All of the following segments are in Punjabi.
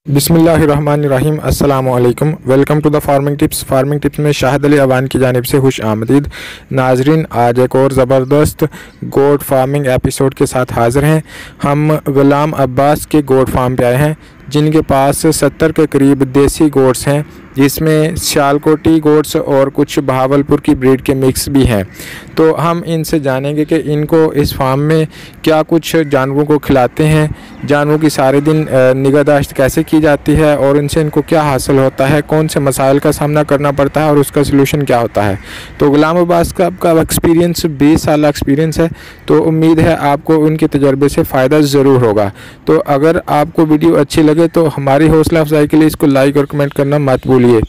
बिस्मिल्लाहिर्रहमानिर्रहीम अस्सलाम वालेकुम। Welcome to the farming tips में शाहिद अली अवान की जानिब से खुश आमदीद। नाजरीन, आज एक और ज़बरदस्त गोट फार्मिंग एपिसोड के साथ हाज़िर हैं। हम गुलाम अब्बास के गोट फार्म पे आए हैं, जिनके पास 70 के करीब देसी गोट्स हैं, जिसमें सियालकोटी गोट्स और कुछ बहावलपुर की ब्रीड के मिक्स भी हैं। तो हम इनसे जानेंगे कि इनको इस फार्म में क्या कुछ जानवरों को खिलाते हैं, जानवरों की सारे दिन निगहदाश्त कैसे की जाती है और इनसे इनको क्या हासिल होता है, कौन से मसाइल का सामना करना पड़ता है और उसका सलूशन क्या होता है। तो गुलाम अब्बास का आपका एक्सपीरियंस 20 साल एक्सपीरियंस है, तो उम्मीद है आपको उनके तजर्बे से फ़ायदा ज़रूर होगा। तो अगर आपको वीडियो अच्छी लगे तो हमारी हौसला अफजाई के लिए इसको लाइक और कमेंट करना मत भूलिए।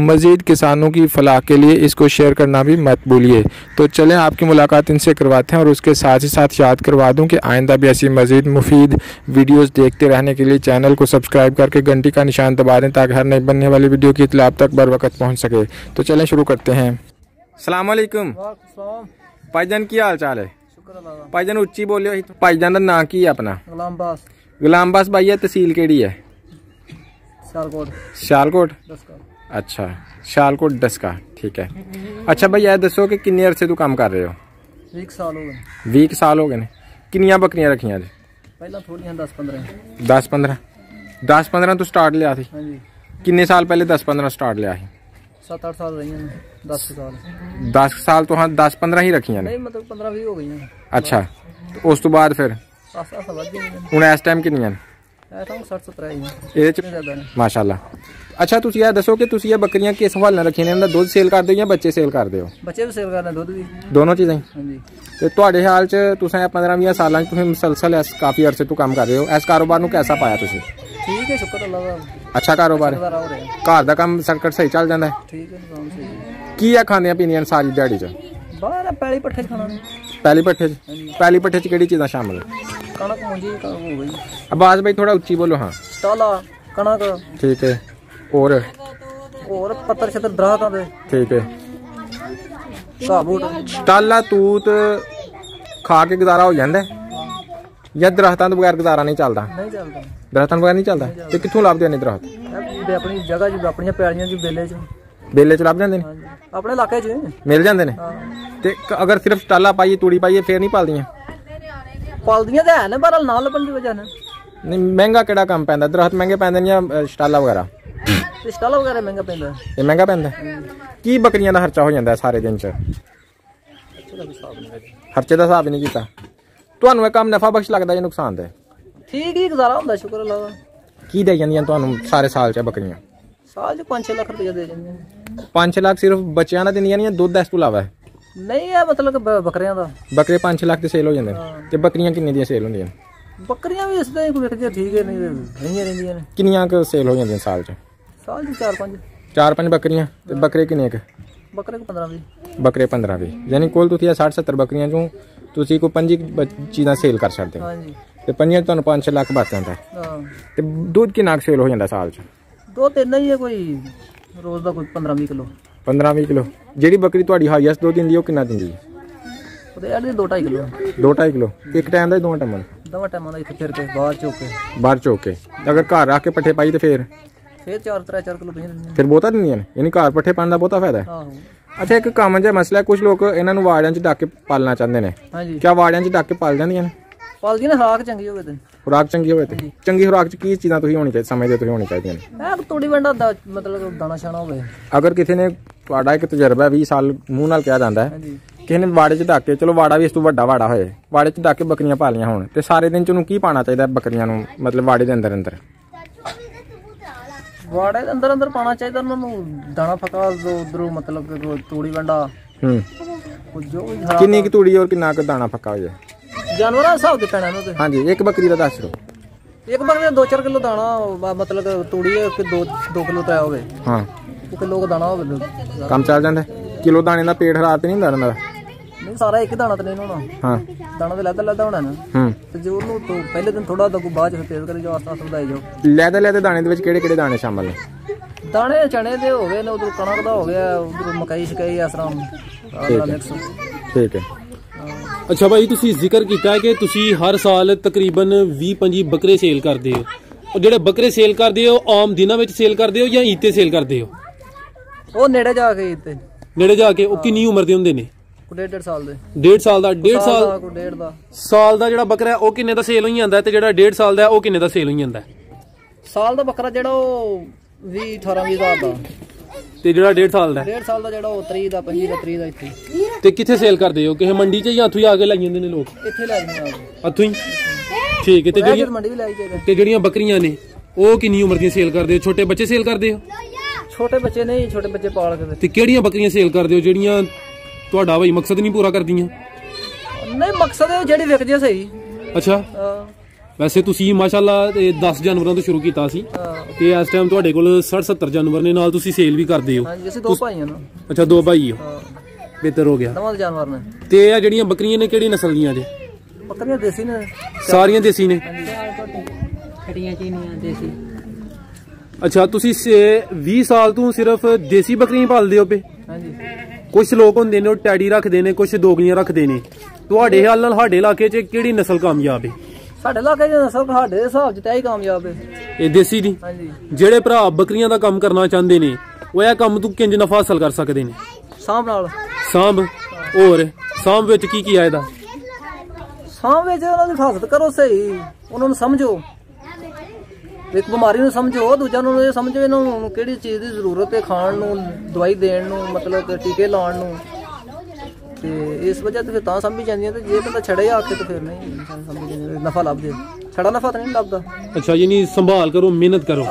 मज़ीद किसानों की फलाह के लिए इसको शेयर करना भी मत भूलिए। तो चलें आपकी मुलाकात इनसे करवाते हैं और उसके साथ ही साथ याद करवा दूं कि आइंदा भी ऐसी मज़ीद मुफीद वीडियोस देखते रहने के लिए चैनल को सब्सक्राइब करके घंटी का निशान दबा दें, ताकि हर नई बनने वाली वीडियो की इत्तला आप तक बर वक्त पहुँच सके। तो चलें शुरू करते हैं। अस्सलाम वालेकुम भाईजान, की हाल चाल है? भाईजान उच्ची बोलियो। भाईजान का नाम की है अपना? गुलाम अब्बास भाई है। तहसील केड़ी है? सियालकोट। अच्छा, सियालकोट डस्का, ठीक है। अच्छा भाई, यह दसो कि किन्ने अरसे तू काम कर रहे हो? 20 साल हो गए। 20 साल हो गए ने। किन्नियां बकरियां रखियां? पहला थोड़ियां 10-15। 10-15 तो स्टार्ट लिया थी? हाँ जी। किन्ने साल पहले 10-15 स्टार्ट लिया थी? 7-8 साल रही हैं। 10 साल। 10 साल तो हाँ 10-15 ही रखियां ने? नहीं, मतलब 15-20 हो गई हैं। अच्छा, तो उस तो बाद फिर ਹੁਣ ਇਸ ਟਾਈਮ ਕਿੰਨੀਆਂ ਨੇ? 60-70 ਹੀ ਇਹਦੇ ਚ ਮਾਸ਼ਾਅੱਲਾ। ਅੱਛਾ, ਤੁਸੀਂ ਇਹ ਦੱਸੋ ਕਿ ਤੁਸੀਂ ਇਹ ਬੱਕਰੀਆਂ ਕਿਸ ਹਵਾਲੇ ਨਾਲ ਰੱਖੀਆਂ ਨੇ? ਇਹਨਾਂ ਦਾ ਦੁੱਧ ਸੇਲ ਕਰਦੇ ਹੋ ਜਾਂ ਬੱਚੇ ਸੇਲ ਕਰਦੇ ਹੋ? ਬੱਚੇ ਵੀ ਸੇਲ ਕਰਦੇ, ਦੁੱਧ ਵੀ, ਦੋਨੋਂ ਚੀਜ਼ਾਂ ਹੀ। ਹਾਂਜੀ। ਤੇ ਤੁਹਾਡੇ ਹਾਲ ਚ ਤੁਸੀਂ 15-20 ਸਾਲਾਂ ਚ ਤੁਸੀਂ ਮੁਸਲਸਲ ਇਸ ਕਾਫੀ ਅਰਸੇ ਤੋਂ ਕੰਮ ਕਰ ਰਹੇ ਹੋ, ਇਸ ਕਾਰੋਬਾਰ ਨੂੰ ਕਿਹਦਾ ਪਾਇਆ ਤੁਸੀਂ? ਠੀਕ ਹੈ, ਸ਼ੁਕਰ ਅੱਲਾਹ ਦਾ। ਅੱਛਾ ਕਾਰੋਬਾਰ ਹੈ, ਘਰ ਦਾ ਕੰਮ ਸਰਕਟ ਸਹੀ ਚੱਲ ਜਾਂਦਾ ਹੈ? ਠੀਕ ਹੈ, ਕੰਮ ਸਹੀ। ਕੀ ਆ ਖਾਂਦੀਆਂ ਪੀਂਦੀਆਂ ਸਾਰੀ ਦਿਹਾੜੀ ਚ? ਬਾਹਰ ਪੈਲੀ ਪੱਠੇ ਖਾਣਾ। ਪੈਲੀ ਪੱਠੇ ਚ? ਪੈਲੀ ਪੱਠੇ ਚ ਕਿਹੜੀ ਚੀਜ਼ਾਂ ਸ਼ਾਮਲ? कणक मुंजी हो गई। आवाज भाई थोड़ा ऊंची बोलो। हाँ, टाला कणक, ठीक है। और पत्थर छतर दरख्त दे, ठीक है। टाला तूत खा के गुजारा हो जाता है या दरख्तों के बगैर गुजारा नहीं चलता? नहीं चलता, दरख्तों बगैर नहीं चलता। तो कित्थों लभदे ने दरख्त? अपनी जगह च, अपनी पैलियां च, बेले च लभ जांदे ने? अपने इलाके च मिल जांदे ने। ते अगर सिर्फ टाला पाइए, तूड़ी पाइए, फिर नहीं पालदियां? पालदियां ते है ने, पर ना लभण दी वजह नहीं। महंगा केड़ा काम पैंदा? दरख्त महंगे पैंदे ने या स्टाला वगैरह? स्टाला वगैरह महंगा पैंदा। ये महंगा पैंदा। की बकरियां दा खर्चा हो जांदा है सारे दिन च? खर्चे दा हिसाब नहीं कीता? तुहानू ये काम नफा बख्श लगदा या नुकसानदेह? ठीक ही गुजारा हुंदा, शुक्र अल्लाह दा। की दे जांदियां तुहानू सारे साल च बकरियां? साल च 5-6 लाख रुपया दे जांदियां। 5-6 लाख सिर्फ बच्चियां दा दिंदियां ने या दुध इस तो इलावा? नहीं है, मतलब बकरियां दा। बकरे 5-6 लाख ते सेल हो जांदे ने। ते बकरियां किन्ने दी सेल होंदियां? बकरियां भी इस तरह वेखदियां ठीक है, नहीं रहंदियां ने। किन्नियां क सेल हो जांदियां साल च? साल च 4-5। 4-5 बकरियां। ते बकरे किन्ने क? बकरे 15-20। बकरे 15-20, यानी कोल तुसीं 60-70 बकरियां चों तुसीं कोई 5 चीज़ां सेल कर सकदे हो। हां जी। ते 5 तुहानू 5-6 लाख बच जांदा है। हां। ते दूध किन्ना क सेल हो जांदा साल च? 2-3 ही है, कोई रोज दा कोई 15-20 किलो। 15-20 किलो। ਜਿਹੜੀ ਬਕਰੀ ਤੁਹਾਡੀ ਹਾਈਐਸਟ ਦੁੱਧ ਦਿੰਦੀ ਉਹ ਕਿੰਨਾ ਦਿੰਦੀ ਹੈ? ਉਹਦੇ ਯਾਰ 2-2.5 ਕਿਲੋ। 2-2.5 ਕਿਲੋ ਇੱਕ ਟਾਈਮ ਦਾ? ਦੋਵਾਂ ਟਾਈਮਾਂ ਦਾ ਇੱਥੇ ਫਿਰ ਕੇ ਬਾਹਰ ਚੋਕੇ। ਬਾਹਰ ਚੋਕੇ ਅਗਰ ਘਰ ਰੱਖ ਕੇ ਪੱਠੇ ਪਾਈ ਤੇ ਫਿਰ 4 ਕਿਲੋ ਦਿੰਦੀਆਂ। ਫਿਰ ਬਹੁਤਾ ਦਿੰਦੀਆਂ ਨੇ, ਯਾਨੀ ਘਰ ਪੱਠੇ ਪਾਉਣ ਦਾ ਬਹੁਤਾ ਫਾਇਦਾ ਹੈ। ਆਹੋ। ਅੱਛਾ, ਇੱਕ ਕਾਮਨ ਜਿਹਾ ਮਸਲਾ ਹੈ, ਕੁਝ ਲੋਕ ਇਹਨਾਂ ਨੂੰ ਵਾੜਿਆਂ 'ਚ ਢੱਕ ਕੇ ਪਾਲਣਾ ਚਾਹੁੰਦੇ ਨੇ। ਹਾਂਜੀ। ਕਿਆ ਵਾੜਿਆਂ 'ਚ ਢੱਕ ਕੇ ਪਾਲ ਜਾਂਦੀਆਂ ਨੇ? ਪਾਲਦੀਆਂ ਨੇ, ਖੁਰਾਕ ਚੰਗੀ ਹੋਵੇ ਤੇ। ਖੁਰਾਕ ਚੰਗੀ ਹੋਵੇ ਤੇ? ਚੰਗੀ ਖੁਰਾਕ 'ਚ ਕੀ ਚੀਜ਼ਾਂ ਤੁਸੀਂ ਹੋਣੀ ਚਾਹੀਦੀ ਸਮਝਦੇ ਤੁਸੀਂ ਹੋਣੀ ਚਾਹੀਦੀਆਂ ਨੇ? ਇਹ ਤੂੜੀ ਵੰਡਾ ਦਾ ਮਤਲਬ ਦਾਣਾ ਛਾਣਾ ਹੋਵੇ। ਅਗਰ ਕਿਸੇ ਨੇ, ਤੁਹਾਡਾ ਇੱਕ ਤਜਰਬਾ 20 ਸਾਲ ਮੂੰਹ ਨਾਲ ਕਿਹਾ ਜਾਂਦਾ ਹੈ, ਕਿਸੇ ਨੇ ਵਾੜੇ 'ਚ ਢੱਕ ਕੇ, ਚਲੋ ਵਾੜਾ ਵੀ ਇਸ ਤੋਂ ਵੱਡਾ ਵਾੜਾ ਹੋਏ, ਵਾੜੇ 'ਚ ਢੱਕ ਕੇ ਬੱਕਰੀਆਂ ਪਾਲੀਆਂ ਹੋਣ, ਤੇ ਸਾਰੇ ਦਿਨ 'ਚ ਉਹਨੂੰ ਕੀ ਪਾਣਾ ਚਾਹੀਦਾ ਬੱਕਰੀਆਂ ਨੂੰ, ਮਤਲਬ ਵਾੜੇ ਦੇ ਅੰਦਰ? ਵਾੜੇ ਦੇ ਅੰਦਰ ਪਾਣਾ ਚਾਹੀਦਾ ਉਹਨਾਂ ਨੂੰ ਦਾਣਾ ਫਕਾ, ਉਧਰੋਂ ਮਤਲਬ ਤੂੜੀ ਵੰਡਾ। ਜੋ ਵੀ ਕਿੰਨੀ ਕੁ ਤੂੜੀ ਔਰ ਕਿੰਨਾ ਕੁ ਦਾਣਾ ਫੱਕਾ ਹੋ ਜਾਏ? ਜਾਨਵਰਾਂ ਹਿਸਾਬ ਦੇ ਪੈਣਾ ਉਹਨੂੰ ਤੇ। ਹਾਂਜੀ। ਇੱਕ ਬੱਕਰੀ ਦਾ ਦੱਸ ਦਿਓ। ਇੱਕ ਬੱਕਰੀ ਦਾ 2-4 ਕਿਲੋ ਦਾਣਾ, ਮਤਲਬ ਤੂੜੀ ਕਿ 2 ਕਿਲੋ ਤਾਂ ਹੋਵੇ। ਹਾਂ, 2 ਕਿਲੋ ਦਾਣਾ ਹੋਵੇ, ਕੰਮ ਚੱਲ ਜਾਂਦਾ। ਕਿਲੋ ਦਾਣੇ ਦਾ ਪੇਟ ਖਰਾਬ ਤੇ ਨਹੀਂ ਹੁੰਦਾ ਇਹਨਾਂ ਦਾ? ਨਹੀਂ, ਸਾਰਾ ਇੱਕ ਦਾਣਾ ਤੇ ਨਹੀਂ ਹੋਣਾ। ਹਾਂ, ਦਾਣਾ ਤੇ ਲੱਦਾ ਹੋਣਾ ਨਾ। ਤੇ ਜੇ ਉਹਨੂੰ ਪਹਿਲੇ ਦਿਨ ਥੋੜਾ ਦਾ ਬਾਅਦ ਚ ਤੇਜ਼ ਕਰੀ ਜਾਓ, ਆਸਤਾ ਵਧਾਈ ਜਾਓ। ਲੈਦੇ ਦਾਣੇ ਦੇ ਵਿੱਚ ਕਿਹੜੇ ਦਾਣੇ ਸ਼ਾਮਲ ਨੇ? ਦਾਣੇ ਚਣੇ ਦੇ ਹੋ ਗਏ ਨੇ, ਉਧਰ ਕਣਕ ਦਾ ਹੋ ਗਿਆ, ਉਧਰ ਮਕਈ ਸ਼ਕਈ ਇਸ ਤਰ੍ਹਾਂ ਮਿਕਸ। ਠੀਕ ਹੈ। अच्छा भाई, तुसी जिक्र किया है कि तुसी हर साल तकरीबन 20-25 बकरे सेल करते हो, ਜਿਹੜੇ ਬੱਕਰੇ ਸੇਲ ਕਰਦੇ ਹੋ ਆਮ ਦਿਨਾਂ ਵਿੱਚ ਸੇਲ ਕਰਦੇ ਹੋ ਜਾਂ ਈਦ ਤੇ ਸੇਲ ਕਰਦੇ ਹੋ? ਉਹ ਨੇੜੇ ਜਾ ਕੇ ਈਦ ਤੇ ਨੇੜੇ ਜਾ ਕੇ। ਉਹ ਕਿੰਨੀ ਉਮਰ ਦੇ ਹੁੰਦੇ ਨੇ? 1.5 ਸਾਲ ਦੇ। 1.5 ਸਾਲ ਦਾ? 1.5 ਸਾਲ ਦਾ ਜਿਹੜਾ ਬੱਕਰਾ ਉਹ ਕਿੰਨੇ ਦਾ ਸੇਲ ਹੋਈ ਜਾਂਦਾ ਤੇ ਜਿਹੜਾ 1.5 ਸਾਲ ਦਾ ਉਹ ਕਿੰਨੇ ਦਾ ਸੇਲ ਹੋਈ ਜਾਂਦਾ? ਸਾਲ ਦਾ ਬੱਕਰਾ ਜਿਹੜਾ ਉਹ 18-20 ਹਜ਼ਾਰ ਦਾ, ਤੇ ਜਿਹੜਾ 1.5 ਸਾਲ ਦਾ? 1.5 ਸਾਲ ਦਾ ਜਿਹੜਾ ਉਹ 30 ਦਾ 25 ਦਾ 30 ਦਾ। ਇੱਥੇ ਤੇ ਕਿੱਥੇ ਸੇਲ ਕਰਦੇ ਹੋ? ਕਿਸੇ ਮੰਡੀ 'ਚ ਜਾਂ ਇੱਥੋਂ ਹੀ ਆ ਕੇ ਲਾਈ ਜਾਂਦੇ ਨੇ ਲੋਕ? ਇੱਥੇ ਲੈ ਜਾਂਦੇ ਆ ਇੱਥੋਂ ਹੀ। ਠੀਕ ਹੈ। ਤੇ ਜਿਹੜੀਆਂ ਬੱਕਰੀਆਂ ਨੇ ਉਹ ਕਿੰਨੀ ਉਮਰ ਦੀਆਂ ਸੇਲ ਕਰਦੇ ਹੋ? ਛੋਟੇ ਬੱਚੇ ਸੇਲ ਕਰਦੇ ਹੋ? ਛੋਟੇ ਬੱਚੇ ਨਹੀਂ, ਛੋਟੇ ਬੱਚੇ ਪਾਲ ਕੇ। ਤੇ ਕਿਹੜੀਆਂ ਬੱਕਰੀਆਂ ਸੇਲ ਕਰਦੇ ਹੋ ਜਿਹੜੀਆਂ ਤੁਹਾਡਾ ਭਾਈ ਮਕਸਦ ਨਹੀਂ ਪੂਰਾ ਕਰਦੀਆਂ? ਨਹੀਂ, ਮਕਸਦ ਹੈ ਜਿਹੜੀ ਵਿਕ ਜੇ ਸਹੀ। ਅੱਛਾ। ਵੈਸੇ ਤੁਸੀਂ ਮਾਸ਼ਾਅੱਲਾ 10 ਜਾਨਵਰਾਂ ਤੋਂ ਸ਼ੁਰੂ ਕੀਤਾ ਸੀ ਤੇ ਇਸ ਟਾਈਮ ਤੁਹਾਡੇ ਕੋਲ 60-70 ਜਾਨਵਰ ਨੇ, ਨਾਲ ਤੁਸੀਂ ਸੇਲ ਵੀ ਕਰਦੇ ਹੋ। ਹਾਂਜੀ, ਅਸੀਂ 2 ਭਾਈ ਹਾਂ ਨਾ। ਅੱਛਾ, 2 ਭਾਈ ਹੋ। ਬਿਹਤਰ ਹੋ ਗਿਆ। ਦੋਵਾਂ ਦੇ ਜਾਨਵਰ ਨੇ। ਤੇ ਇਹ ਜਿਹੜੀਆਂ ਬੱਕਰੀਆਂ ਨੇ ਕਿਹੜੀ ਨਸਲ ਦੀਆਂ ਜੇ? ਬੱਕਰੀਆਂ ਦੇਸੀ ਨੇ। ਸਾਰੀਆਂ ਦੇਸੀ ਨੇ? ਖੜੀਆਂ ਚੀਨੀਆਂ ਦੇਸੀ। ਅੱਛਾ, ਤੁਸੀਂ 20 ਸਾਲ ਤੋਂ ਸਿਰਫ ਦੇਸੀ ਬੱਕਰੀਆਂ ਪਾਲਦੇ ਹੋ ਪਏ? ਹਾਂਜੀ। ਕੁਝ ਲੋਕ ਹੁੰਦੇ ਨੇ ਉਹ ਟੈਡੀ ਰੱਖਦੇ ਨੇ, ਕੁਝ ਦੋਗਲੀਆਂ ਰੱਖਦੇ ਨੇ। ਤੁਹਾਡੇ ਹਾਲ ਨਾਲ ਸਾਡੇ ਇਲਾਕੇ 'ਚ ਕਿਹੜੀ ਨਸਲ ਕਾਮਯਾਬ ਹੈ? ਸਾਡੇ ਇਲਾਕੇ 'ਚ ਨਸਲ ਸਾਡੇ ਹਿਸਾਬ 'ਚ ਤਾਂ ਹੀ ਕਾਮਯਾਬ ਹੈ, ਇਹ ਦੇਸੀ ਦੀ। ਹਾਂਜੀ। ਜਿਹੜੇ ਭਰਾ ਬੱਕਰੀਆਂ ਦਾ ਕੰਮ ਕਰਨਾ ਚਾਹੁੰਦੇ ਨੇ ਉਹ ਇਹ ਕੰਮ ਤੋਂ ਕਿੰਜ ਨਫਾ ਹਾਸਲ ਕਰ ਸਕਦੇ ਨੇ? ਸਾਂਭ ਨਾਲ। ਸਾਂਭ? ਹੋਰ ਸਾਂਭ ਵਿੱਚ ਕੀ ਕੀ ਆਇਦਾ? ਸਾਂਭ ਵਿੱਚ ਉਹਨਾਂ ਦੀ ਹਿਫਾਜ਼ਤ ਕਰੋ ਸਹੀ, ਉਹਨਾਂ ਨੂੰ ਸਮਝੋ, ਇੱਕ ਬਿਮਾਰੀ ਨੂੰ ਸਮਝੋ, ਦੂਜਾ ਨੂੰ ਇਹ ਸਮਝੋ ਇਹਨਾਂ ਨੂੰ ਕਿਹੜੀ ਚੀਜ਼ ਦੀ ਜ਼ਰੂਰਤ ਹੈ, ਖਾਣ ਨੂੰ, ਦਵਾਈ ਦੇਣ ਨੂੰ, ਮਤਲਬ ਕਿ ਟੀਕੇ ਲਾਉਣ ਨੂੰ। ਤੇ ਇਸ ਵਜ੍ਹਾ ਤੇ ਫਿਰ ਤਾਂ ਸਮਝ ਜਾਂਦੀਆਂ। ਤੇ ਜੇ ਬੰਦਾ ਛੜੇ ਆ ਕੇ ਤੇ ਫਿਰ ਨਹੀਂ ਸਮਝ ਜਾਂਦੇ, ਨਫਾ ਲੱਭਦੇ। ਛੜਾ ਨਫਾ ਤਾਂ ਨਹੀਂ ਲੱਭਦਾ। ਅੱਛਾ, ਯਾਨੀ ਸੰਭਾਲ ਕਰੋ, ਮਿਹਨਤ ਕਰੋ।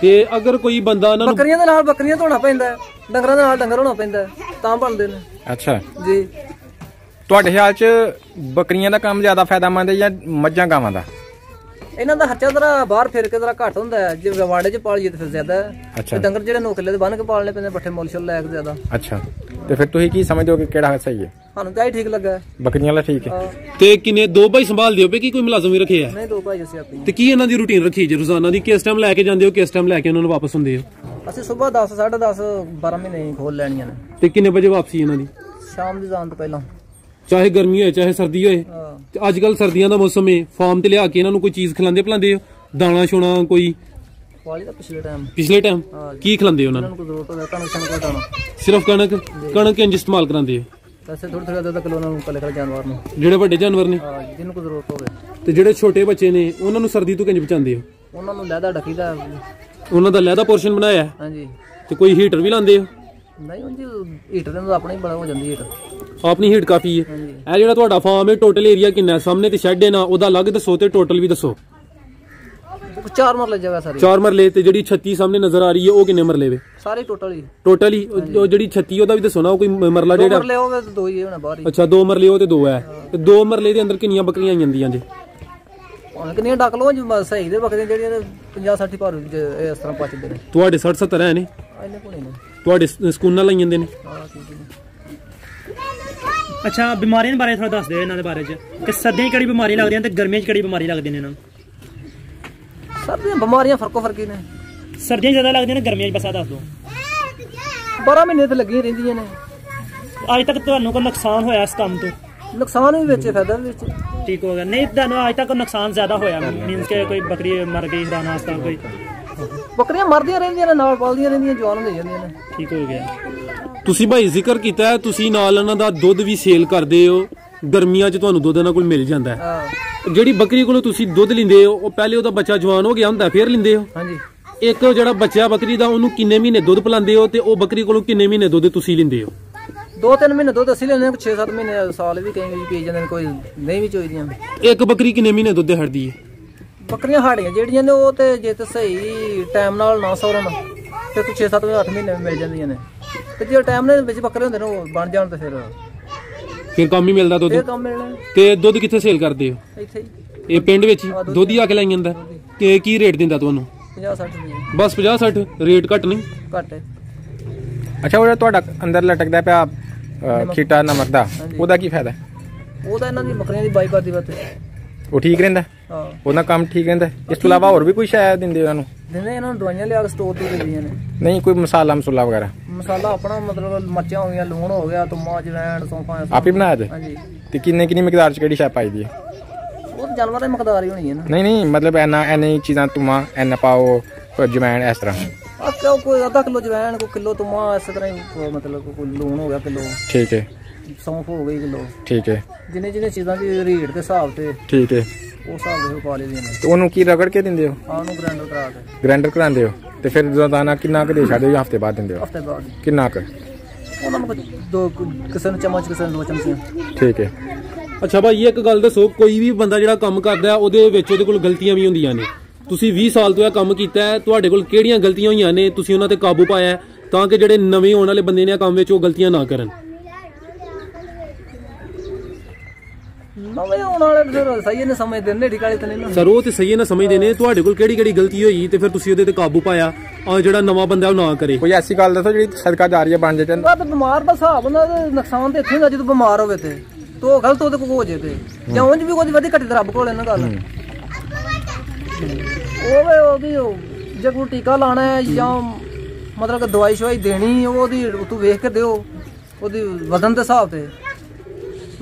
ਤੇ ਅਗਰ ਕੋਈ ਬੰਦਾ ਇਹਨਾਂ ਨੂੰ ਬੱਕਰੀਆਂ ਦੇ ਨਾਲ ਬੱਕਰੀਆਂ ਧੋਣਾ ਪੈਂਦਾ, ਡੰਗਰਾਂ ਦੇ ਨਾਲ ਡੰਗਰ ਹੋਣਾ ਪੈਂਦਾ, ਤਾਂ ਬਣਦੇ ਨੇ। ਅੱਛਾ ਜੀ। ਤੁਹਾਡੇ ਖਿਆਲ 'ਚ ਬੱਕਰੀਆਂ ਦਾ ਕੰਮ ਜ਼ਿਆਦਾ ਫਾਇਦਾਮੰਦ ਹੈ ਜਾਂ ਮੱਝਾਂ ਗਾਵਾਂ ਦਾ? ਇਹਨਾਂ ਦਾ ਖਰਚਾ ਜ਼ਰਾ ਬਾਹਰ ਫਿਰ ਕੇ ਜ਼ਰਾ ਘੱਟ ਹੁੰਦਾ ਹੈ, ਜੇ ਵਾੜੇ 'ਚ ਪਾਲੀਏ ਤਾਂ ਫਿਰ ਜ਼ਿਆਦਾ ਹੈ। ਅੱਛਾ। ਡੰਗਰ ਜਿਹੜੇ ਨੋਕਲੇ ਦੇ ਬੰਨ ਕੇ ਪਾਲਣੇ ਪੈਂਦੇ, ਪੱਠੇ ਮੁੱਲ ਛੁੱਲ ਲੈ ਕੇ ਜ਼ਿਆਦਾ। ਅੱਛਾ, ਤੇ ਫਿਰ ਤੁਸੀਂ ਕੀ ਸਮਝਦੇ ਹੋ ਕਿ ਕਿਹੜਾ ਸਹੀ ਹੈ? ਸਾਨੂੰ ਤਾਂ ਇਹ ਠੀਕ ਲੱਗਾ, ਬੱਕਰੀਆਂ ਵਾਲਾ ਠੀਕ ਹੈ। ਤੇ ਕਿੰਨੇ 2 ਭਾਈ ਸੰਭਾਲਦੇ ਹੋ ਪਏ ਕਿ ਕੋਈ ਮੁਲਾਜ਼ਮ ਵੀ ਰੱਖੇ ਆ? ਨਹੀਂ, 2 ਭਾਈ ਅਸੀਂ ਆਪਣੀ। ਤੇ ਕੀ ਇਹਨਾਂ ਦੀ ਰੂਟੀਨ ਰੱਖੀ ਜੇ ਰੋਜ਼ਾਨਾ ਦੀ? ਕਿਸ ਟਾਈਮ ਲੈ ਕੇ ਜਾਂਦੇ ਹੋ, ਕਿਸ ਟਾਈਮ ਲੈ ਕੇ ਉਹਨਾਂ ਨੂੰ ਵਾਪਸ ਹੁੰਦੇ ਹੋ? ਅਸੀਂ ਸਵੇਰ 10, 10:30, 12 ਮਹੀਨੇ ਖੋਲ ਲੈਣੀਆਂ ਨੇ। ਤੇ ਕਿੰਨੇ ਵਜੇ ਵਾਪਸੀ ਇਹਨਾਂ ਦੀ? ਸ਼ਾਮ ਦੀ ਜਾਣ ਤੋਂ ਪਹਿਲਾਂ। ਚਾਹੇ ਗਰਮੀ ਹੋਏ ਚਾਹੇ ਸਰਦੀ ਹੋਏ? ਤੇ ਅੱਜ ਕੱਲ ਸਰਦੀਆਂ ਦਾ ਮੌਸਮ ਹੈ, ਫਾਰਮ ਤੇ ਲਿਆ ਕੇ ਇਹਨਾਂ ਨੂੰ ਕੋਈ ਚੀਜ਼ ਖਿਲਾਉਂਦੇ ਭਲਾਉਂਦੇ ਹੋ? ਦਾਣਾ ਛੋਣਾ ਕੋਈ? ਵਾਲੀ ਦਾ ਪਿਛਲੇ ਟਾਈਮ ਕੀ ਖਿਲਾਉਂਦੇ ਹੋ ਉਹਨਾਂ ਨੂੰ? ਕੋਈ ਜ਼ਰੂਰਤ ਹੋਵੇ ਕਣਕ ਸ਼ਣਕ ਦਾ ਦਾਣਾ। ਸਿਰਫ ਕਣਕ ਇੰਜ ਇਸਤੇਮਾਲ ਕਰਾਉਂਦੇ ਹੋ? ਵੈਸੇ ਥੋੜਾ ਅੱਧਾ ਕਿਲੋ ਉਹਨਾਂ ਨੂੰ ਕੱਲੇ ਜਾਨਵਰ ਨੂੰ, ਜਿਹੜੇ ਵੱਡੇ ਜਾਨਵਰ ਨੇ, ਜਿਹਨੂੰ ਕੋਈ ਜ਼ਰੂਰਤ ਹੋਵੇ। ਤੇ ਜਿਹੜੇ ਛੋਟੇ ਬੱਚੇ ਨੇ ਉਹਨਾਂ ਨੂੰ ਸਰਦੀ ਤੋਂ ਕਿੰਜ ਬਚਾਉਂਦੇ ਹੋ? ਉਹਨਾਂ ਨੂੰ ਲਹਿਦਾ ਢੱਕੀਦਾ। ਉਹਨਾਂ ਦਾ ਲਹਿਦਾ ਪੋਰਸ਼ਨ ਬਣਾਇਆ? ਹਾਂਜੀ। ਤੇ ਕੋਈ ਹੀਟਰ ਵੀ ਲਾਉਂਦੇ ਹੋ? ਨਹੀਂ, ਉਂਝ ਹੀਟਰ ਦੇ ਨਾਲ ਆਪਣੀ ਬਣਾ ਹੋ ਜਾਂਦੀ ਹੀਟਰ। ਆਪਣੀ ਹੀਟ ਕਾਫੀ ਹੈ। ਇਹ ਜਿਹੜਾ ਤੁਹਾਡਾ ਫਾਰਮ ਹੈ ਟੋਟਲ ਏਰੀਆ ਕਿੰਨਾ? ਸਾਹਮਣੇ ਤੇ ਸ਼ੈੱਡ ਹੈ ਨਾ, ਉਹਦਾ ਅਲੱਗ ਦੱਸੋ ਤੇ ਟੋਟਲ ਵੀ ਦੱਸੋ। 4 ਮਰਲੇ ਜਗ੍ਹਾ ਸਾਰੀ। 4 ਮਰਲੇ। ਤੇ ਜਿਹੜੀ 36 ਸਾਹਮਣੇ ਨਜ਼ਰ ਆ ਰਹੀ ਹੈ ਉਹ ਕਿੰਨੇ ਮਰਲੇ ਵੇ? ਸਾਰੀ ਟੋਟਲ ਹੀ। ਉਹ ਜਿਹੜੀ 36 ਉਹਦਾ ਵੀ ਦੱਸੋ ਨਾ, ਉਹ ਕੋਈ ਮਰਲਾ ਜਿਹੜਾ? 2 ਮਰਲੇ ਹੋਵੇ ਤੇ 2 ਹੀ ਹੋਣਾ ਬਾਹਰ ਹੀ। ਅੱਛਾ, 2 ਮਰਲੇ ਉਹ ਤੇ 2 ਹੈ। ਤੇ 2 ਮਰਲੇ ਦੇ ਅੰਦਰ ਕਿੰਨੀਆਂ ਬੱਕਰੀਆਂ ਆ ਜਾਂਦੀਆਂ ਜੇ? ਹੁਣ ਕਿੰਨੀਆਂ ਡੱਕ ਲੋ ਸਹੀ ਦੇ ਬੱਕਰੀਆਂ ਜਿਹੜੀਆਂ 50-60 ਭਰ ਇਸ ਤਰ੍ਹਾਂ ਪਚਦੇ ਨੇ। ਤੁਹਾਡੇ 60-70 ਹੈ ਨੇ? ਇੰਨੇ ਕੋਣੇ ਨੇ। ਤੁਹਾਡੇ ਸਕੂਨਾਂ ਲਾਈ ਜਾਂਦੇ ਨੇ? ਹਾਂ, ਠੀਕ ਹੈ। ਅੱਛਾ, ਬਿਮਾਰੀਆਂ ਬਾਰੇ ਥੋੜਾ ਦੱਸ ਦਿਓ ਇਹਨਾਂ ਦੇ ਬਾਰੇ ਚ, ਕਿ ਸਰਦੀਆਂ 'ਚ ਕਿਹੜੀ ਬਿਮਾਰੀ ਲੱਗਦੀਆਂ ਤੇ ਗਰਮੀਆਂ 'ਚ ਕਿਹੜੀ ਬਿਮਾਰੀ ਲੱਗਦੀਆਂ ਨੇ ਇਹਨਾਂ ਨੂੰ? ਸਰਦੀਆਂ ਬਿਮਾਰੀਆਂ ਫਰਕੋ ਫਰਕੀ ਨੇ। ਸਰਦੀਆਂ 'ਚ ਜ਼ਿਆਦਾ ਲੱਗਦੀਆਂ ਨੇ, ਗਰਮੀਆਂ 'ਚ ਬਸ ਆ ਦੱਸ ਦਿਓ। 12 ਮਹੀਨੇ ਤੇ ਲੱਗੀਆਂ ਰਹਿੰਦੀਆਂ ਨੇ। ਅੱਜ ਤੱਕ ਤੁਹਾਨੂੰ ਕੋਈ ਨੁਕਸਾਨ ਹੋਇਆ ਇਸ ਕੰਮ ਤੋਂ? ਨੁਕਸਾਨ ਵੀ ਵਿੱਚ, ਫਾਇਦਾ ਵੀ ਵਿੱਚ। ਠੀਕ ਹੋ ਗਿਆ। ਨਹੀਂ, ਤੁਹਾਨੂੰ ਅੱਜ ਤੱਕ ਨੁਕਸਾਨ ਜ਼ਿਆਦਾ ਹੋਇਆ ਮੀਨਸ ਕਿ ਕੋਈ ਬੱਕਰੀ ਮਰ ਗਈ, ਦਾਣਾ ਵਾਸਤਾ ਕੋਈ? ਬੱਕਰੀਆਂ ਮਰਦੀਆਂ ਰਹਿੰਦੀਆਂ ਨੇ, ਨਾਲ ਪਾਲਦੀਆਂ ਰਹਿੰਦੀਆਂ, ਜਵਾਨ ਹੋ ਜਾਂਦੀਆਂ ਨੇ। ਠੀਕ ਹੋ ਗਿਆ। ਤੁਸੀਂ ਭਾਈ ਜ਼ਿਕਰ ਕੀਤਾ ਹੈ ਤੁਸੀਂ ਨਾਲ ਇਹਨਾਂ ਦਾ ਦੁੱਧ ਵੀ ਸੇਲ ਕਰਦੇ ਹੋ, ਗਰਮੀਆਂ 'ਚ ਤੁਹਾਨੂੰ ਦੁੱਧ ਇਹਨਾਂ ਕੋਲ ਮਿਲ ਜਾਂਦਾ ਹੈ। ਜਿਹੜੀ ਬੱਕਰੀ ਕੋਲੋਂ ਤੁਸੀਂ ਦੁੱਧ ਲੈਂਦੇ ਹੋ ਉਹ ਪਹਿਲੇ ਉਹਦਾ ਬੱਚਾ ਜਵਾਨ ਹੋ ਗਿਆ ਹੁੰਦਾ ਫਿਰ ਲੈਂਦੇ ਹੋ? ਹਾਂਜੀ। ਇੱਕ ਜਿਹੜਾ ਬੱਚਾ ਬੱਕਰੀ ਦਾ ਉਹਨੂੰ ਕਿੰਨੇ ਮਹੀਨੇ ਦੁੱਧ ਪਿਲਾਉਂਦੇ ਹੋ ਤੇ ਉਹ ਬੱਕਰੀ ਕੋਲੋਂ ਕਿੰਨੇ ਮਹੀਨੇ ਦੁੱਧ ਤੁਸੀਂ ਲੈਂਦੇ ਹੋ? 2-3 ਮਹੀਨੇ ਦੁੱਧ ਅਸੀਂ ਲੈਂਦੇ ਹਾਂ, 6-7 ਮਹੀਨੇ ਸਾਲ ਵੀ ਕਈ ਪੀ ਜਾਂਦੇ ਨੇ, ਕੋਈ ਨਹੀਂ ਵੀ ਚੋਈਦੀਆਂ। ਇੱਕ ਬੱਕਰੀ ਕਿੰਨੇ ਮਹੀਨੇ ਦੁੱਧ ਹੜਦੀ ਹੈ? ਬੱਕਰੀਆਂ ਹਾੜੀਆਂ ਜਿਹੜੀਆਂ ਨੇ ਉਹ ਤੇ ਜੇ ਤੇ ਸਹੀ ਟਾਈਮ ਨਾਲ ਨਾ ਸੌਰਨ ਤੇ 6-7-8 ਮਹੀਨੇ ਮਿਲ ਜਾਂਦੀਆਂ ਨੇ। ਤੇ ਜੇ ਟਾਈਮ ਨਾਲ ਵਿੱਚ ਬੱਕਰੇ ਹੁੰਦੇ ਨੇ ਉਹ ਬਣ ਜਾਣ ਤੇ ਫਿਰ ਕੰਮ ਹੀ ਮਿਲਦਾ ਦੁੱਧ? ਇਹ ਕੰਮ ਮਿਲਣਾ। ਤੇ ਦੁੱਧ ਕਿੱਥੇ ਸੇਲ ਕਰਦੇ ਹੋ? ਇੱਥੇ ਹੀ, ਇਹ ਪਿੰਡ ਵਿੱਚ ਹੀ ਦੁੱਧ ਹੀ ਆ ਕੇ ਲਾਈ ਜਾਂਦਾ? ਕਿ ਕੀ ਰੇਟ ਦਿੰਦਾ ਤੁਹਾਨੂੰ? 50-60 ਰੁਪਏ। ਬਸ 50-60? ਰੇਟ ਘੱਟ ਨਹੀਂ? ਘੱਟ ਹੈ। ਅੱਛਾ, ਉਹ ਜਿਹੜਾ ਤੁਹਾਡਾ ਅੰਦਰ ਲਟਕਦਾ ਪਿਆ ਖੀਟਾ ਨਮਕ ਦਾ, ਉਹਦਾ ਕੀ ਫਾਇਦਾ? ਉਹਦਾ ਇਹਨਾਂ ਦੀ ਬੱਕਰੀਆਂ ਦੀ ਬਾਈਪਾਸ ਦੀ ਬਾਤ ਹੈ, ਉਹ ਠੀਕ ਰਹਿੰਦਾ? ਹਾਂ, ਉਹਦਾ ਕੰਮ ਠੀਕ ਰਹਿੰਦਾ। ਇਸ ਤੋਂ ਇਲਾਵਾ ਹੋਰ ਵੀ ਕੋਈ ਸ਼ਾਇਦ ਦਿੰਦੇ ਉਹਨਾਂ ਨੂੰ? ਦਿੰਦੇ ਇਹਨਾਂ ਨੂੰ ਦਵਾਈਆਂ ਲਿਆ ਕੇ ਸਟੋਰ ਤੇ ਦਿੰਦੀਆਂ ਨੇ। ਨਹੀਂ, ਕੋਈ ਮਸਾਲਾ ਮਸੂਲਾ ਵਗੈਰਾ? ਮਸਾਲਾ ਆਪਣਾ, ਮਤਲਬ ਮਿਰਚਾਂ ਹੋ ਗਈਆਂ, ਲੂਣ ਹੋ ਗਿਆ, ਤੁਮਾ, ਅਜਵਾਇਣ, ਸੌਂਫਾਂ। ਆਪ ਹੀ ਬਣਾਇਆ ਜੇ? ਹਾਂਜੀ। ਤੇ ਕਿੰਨੀ ਮਿਕਦਾਰ 'ਚ ਕਿਹੜੀ ਸ਼ਾਇਦ ਪਾਈ ਦੀ ਹੈ? ਉਹ ਜਾਨਵਰ ਦੀ ਮਕਦਾਰ ਹੀ ਹੋਣੀ ਹੈ ਨਾ। ਨਹੀਂ ਮਤਲਬ ਐਨੀ ਚੀਜ਼ਾਂ ਤੁਮਾ ਐਨਾ ਪਾਓ ਜਮੈਨ ਇਸ ਤਰ੍ਹਾਂ ਕਿਉਂ ਕੋਈ ਅੱਧਾ ਕਿਲੋ ਜਵੈਣ ਕੋਈ ਕਿਲੋ ਤੁਮਾ ਇਸ ਤਰ੍ਹਾਂ ਹੀ ਮਤਲਬ ਕੋਈ ਲੂਣ ਹੋ ਗਿਆ ਕਿਲੋ। ਠੀਕ ਹੈ। ਸੌਂਫ ਹੋ ਗਈ ਕਿਲੋ। ਠੀਕ ਹੈ। ਜਿੰਨੇ ਚੀਜ਼ਾਂ ਦੀ ਰੇਟ ਦੇ ਹਿਸਾਬ ਤੇ। ਠੀਕ ਹੈ। ਉਹ ਹਿਸਾਬ ਦੇ ਪਾ ਲਈਆਂ ਨੇ। ਤੇ ਉਹਨੂੰ ਕੀ ਰਗੜ ਕੇ ਦਿੰਦੇ ਹੋ? ਹਾਂ ਉਹਨੂੰ ਗ੍ਰਾਈਂਡਰ ਕਰਾ ਕੇ। ਗ੍ਰਾਈਂਡਰ ਕਰਾਉਂਦੇ ਹੋ ਤੇ ਫਿਰ ਦਾਣਾ ਕਿੰਨਾ ਕੁ ਦੇ ਛੱਡਦੇ ਹੋ? ਹਫਤੇ ਬਾਅਦ ਦਿੰਦੇ ਹੋ? ਹਫਤੇ ਬਾਅਦ। ਕਿੰਨਾ ਕੁ? ਉਹਨਾਂ ਨੂੰ ਕਿਸੇ ਨੂੰ ਚਮਚ ਕਿਸੇ ਨੂੰ 2 ਚਮਚੀਆਂ। ਠੀਕ ਹੈ। ਅੱਛਾ ਭਾਈ ਇੱਕ ਗੱਲ ਦੱਸੋ, ਕੋਈ ਵੀ ਬੰਦਾ ਜਿਹੜਾ ਕੰਮ ਕਰਦਾ ਉਹਦੇ ਵਿੱਚ ਉਹਦੇ ਕੋਲ ਗਲਤੀਆਂ ਵੀ ਹੁੰਦੀਆਂ ਨੇ। ਤੁਸੀਂ 20 ਸਾਲ ਤੋਂ ਇਹ ਕੰਮ ਕੀਤਾ ਹੈ, ਤੁਹਾਡੇ ਕੋਲ ਕਿਹੜੀਆਂ ਗਲਤੀਆਂ ਹੋਈਆਂ ਨੇ, ਤੁਸੀਂ ਉਹਨਾਂ ਤੇ ਕਾਬੂ ਪਾਇਆ ਤਾਂ ਕਿ ਜਿਹੜੇ ਨਵੇਂ ਆਉਣ ਵਾਲੇ ਬੰਦੇ ਨੇ ਇਹ ਕੰਮ ਵਿੱਚ ਉਹ ਗਲਤੀਆਂ ਨਾ ਕਰਨ? ਨਵੇਂ ਆਉਣ ਵਾਲੇ ਫਿਰ ਸਹੀ ਨੇ ਸਮਝਦੇ ਨੇ ਢਿਕਾਲੇ ਤੇ ਨਹੀਂ ਸਰ, ਉਹ ਤੇ ਸਹੀ ਨਾ ਸਮਝਦੇ ਨੇ। ਤੁਹਾਡੇ ਕੋਲ ਕਿਹੜੀ ਗਲਤੀ ਹੋਈ ਤੇ ਫਿਰ ਤੁਸੀਂ ਉਹਦੇ ਤੇ ਕਾਬੂ ਪਾਇਆ ਔਰ ਜਿਹੜਾ ਨਵਾਂ ਬੰਦਾ ਉਹ ਨਾ ਕਰੇ? ਕੋਈ ਐਸੀ ਗੱਲ ਦੱਸੋ ਜਿਹੜੀ ਸਦਕਾ ਜਾਰੀਆ ਬਣ ਜਾਏ। ਬਿਮਾਰ ਦਾ ਹਿਸਾਬ ਹੁੰਦਾ, ਨੁਕਸਾਨ ਤੇ ਇੱਥੇ ਹੁੰਦਾ ਜਦੋਂ ਬਿਮਾਰ ਹੋਵੇ ਤੇ ਉਹ ਗਲਤ ਉਹਦੇ ਕੋਲ ਹੋ ਜੇ ਤੇ ਜਾਂ ਉਂਝ ਵੀ ਕੋਈ ਵਧੀ ਘੱਟੀ ਤੇ ਰੱਬ ਕੋਲ ਇਹਨਾਂ ਗੱਲ ਉਹਦੀ ਜੇ ਕੋਈ ਟੀਕਾ ਲਾਣਾ ਹੈ ਜਾਂ ਮਤਲਬ ਕਿ ਦਵਾਈ ਸ਼ਵਾਈ ਦੇਣੀ ਉਹਦੀ ਤੂੰ ਵੇਖ ਕੇ ਦਿਓ ਉਹਦੀ ਵਜ਼ਨ ਦੇ ਹਿਸਾਬ ਤੇ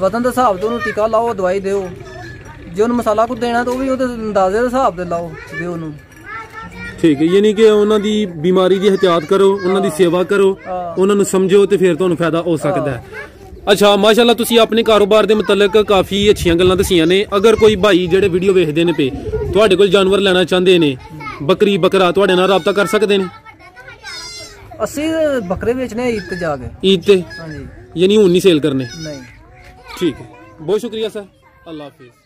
ਉਹਨੂੰ ਟੀਕਾ ਲਾਓ, ਦਵਾਈ ਦਿਓ। ਜੇ ਉਹਨੂੰ ਮਸਾਲਾ ਕੁਝ ਦੇਣਾ ਤਾਂ ਉਹ ਵੀ ਉਹਦੇ ਅੰਦਾਜ਼ੇ ਦੇ ਹਿਸਾਬ ਤੇ ਲਾਓ ਦਿਓ ਉਹਨੂੰ। ਠੀਕ ਹੈ। ਯਾਨੀ ਕਿ ਉਹਨਾਂ ਦੀ ਬਿਮਾਰੀ ਦੀ ਇਹਤਿਆਤ ਕਰੋ, ਉਹਨਾਂ ਦੀ ਸੇਵਾ ਕਰੋ, ਉਹਨਾਂ ਨੂੰ ਸਮਝੋ ਤੇ ਫਿਰ ਤੁਹਾਨੂੰ ਫਾਇਦਾ ਹੋ ਸਕਦਾ ਹੈ। ਅੱਛਾ ਮਾਸ਼ਾਅੱਲਾ, ਤੁਸੀਂ ਆਪਣੇ ਕਾਰੋਬਾਰ ਦੇ ਮੁਤਲਕ ਕਾਫੀ ਅੱਛੀਆਂ ਗੱਲਾਂ ਦੱਸੀਆਂ ਨੇ। ਅਗਰ ਕੋਈ ਭਾਈ ਜਿਹੜੇ ਵੀਡੀਓ ਵੇਖਦੇ ਨੇ ਪਏ ਤੁਹਾਡੇ ਕੋਲ ਜਾਨਵਰ ਲੈਣਾ ਚਾਹੁੰਦੇ ਨੇ, ਬੱਕਰੀ ਬੱਕਰਾ, ਤੁਹਾਡੇ ਨਾਲ ਰਾਬਤਾ ਕਰ ਸਕਦੇ ਨੇ? ਅਸੀਂ ਬੱਕਰੇ ਵੇਚਨੇ ਈਦ ਤੇ ਜਾ ਕੇ। ਈਦ ਤੇ? ਹਾਂਜੀ। ਯਾਨੀ ਹੁਣ ਨਹੀਂ ਸੇਲ ਕਰਨੇ? ਨਹੀਂ। ठीक है, बहुत शुक्रिया सर, अल्लाह हाफिज़।